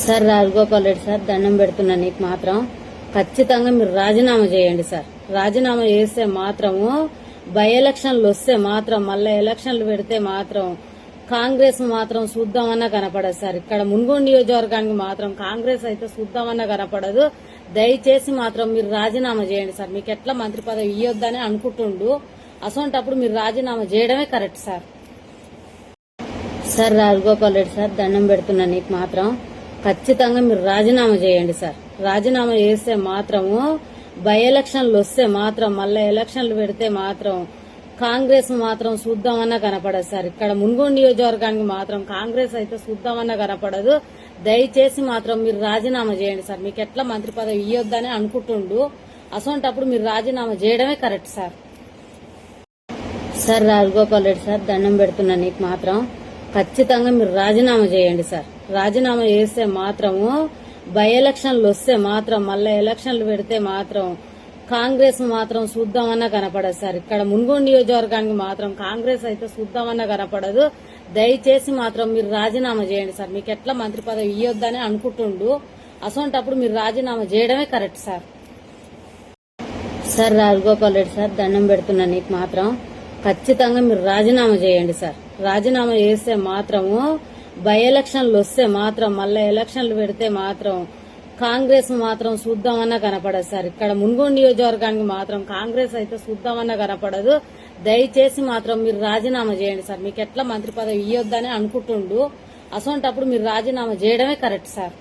Sir Rajagopal Reddy sir, దండం పెడుతున్నా. నీకు మాత్రం ఖచ్చితంగా మీరు రాజీనామా చేయండి సార్. రాజీనామా చేస్తే మాత్రము బై ఎలక్షన్లు వస్తే మాత్రం మళ్ళీ ఎలక్షన్లు పెడితే మాత్రం కాంగ్రెస్ మాత్రం చూద్దామన్నా కనపడదు సార్. ఇక్కడ మున్గోడు నియోజకవర్గానికి మాత్రం కాంగ్రెస్ అయితే చూద్దామన్నా కనపడదు. దయచేసి మాత్రం మీరు రాజీనామా చేయండి సార్. మీకు ఎట్లా మంత్రి పదవి ఇవ్వొద్దని అనుకుంటుండు, అసొంటప్పుడు మీరు రాజీనామా చేయడమే correct sir. Sir Rajagopal Reddy sir, దండం పెడుతున్నా. నీకు మాత్రం ఖచ్చితంగా మీరు రాజీనామా చేయండి సార్. రాజీనామా చేస్తే మాత్రము బై ఎలక్షన్లు వస్తే మాత్రం మళ్ళీ ఎలక్షన్లు పెడితే మాత్రం కాంగ్రెస్ మాత్రం చూద్దామన్నా కనపడదు సార్. ఇక్కడ మున్గోడు నియోజకవర్గానికి మాత్రం కాంగ్రెస్ అయితే చూద్దామన్నా కనపడదు. దయచేసి మాత్రం మీరు రాజీనామా చేయండి సార్. మీకు ఎట్లా మంత్రి పదవి ఇవ్వొద్దని అనుకుంటుండు, అసొంటప్పుడు మీరు రాజీనామా చేయడమే correct sir. Sir Rajagopal Reddy sir, దండం పెడుతున్నా. నీకు మాత్రం ఖచ్చితంగా మీరు రాజీనామా చేయండి సార్. రాజీనామా చేస్తే మాత్రము బై ఎలక్షన్లు వస్తే మాత్రం మళ్ళీ ఎలక్షన్లు పెడితే మాత్రం కాంగ్రెస్ మాత్రం చూద్దామన్నా కనపడదు సార్. ఇక్కడ మున్గోడు నియోజకవర్గానికి మాత్రం కాంగ్రెస్ అయితే చూద్దామన్నా కనపడదు. దయచేసి మాత్రం మీరు రాజీనామా చేయండి సార్. మీకు ఎట్లా మంత్రి పదవి ఇవ్వొద్దని అనుకుంటుండు, అసొంటప్పుడు మీరు రాజీనామా చేయడమే correct sir. Sir Rajagopal Reddy sir, దండం పెడుతున్నా. నీకు మాత్రం ఖచ్చితంగా మీరు రాజీనామా చేయండి సార్. రాజీనామా చేస్తే మాత్రము బై ఎలక్షన్లు వస్తే మాత్రం మళ్ళీ ఎలక్షన్లు పెడితే మాత్రం కాంగ్రెస్ మాత్రం చూద్దామన్నా కనపడదు సార్. ఇక్కడ మున్గోడు నియోజకవర్గానికి మాత్రం కాంగ్రెస్ అయితే చూద్దామన్నా కనపడదు. దయచేసి మాత్రం మీరు రాజీనామా చేయండి సార్. మీకు ఎట్లా మంత్రి పదవి ఇవ్వొద్దని అనుకుంటుండు, అసొంటప్పుడు మీరు రాజీనామా చేయడమే కరెక్ట్ సార్.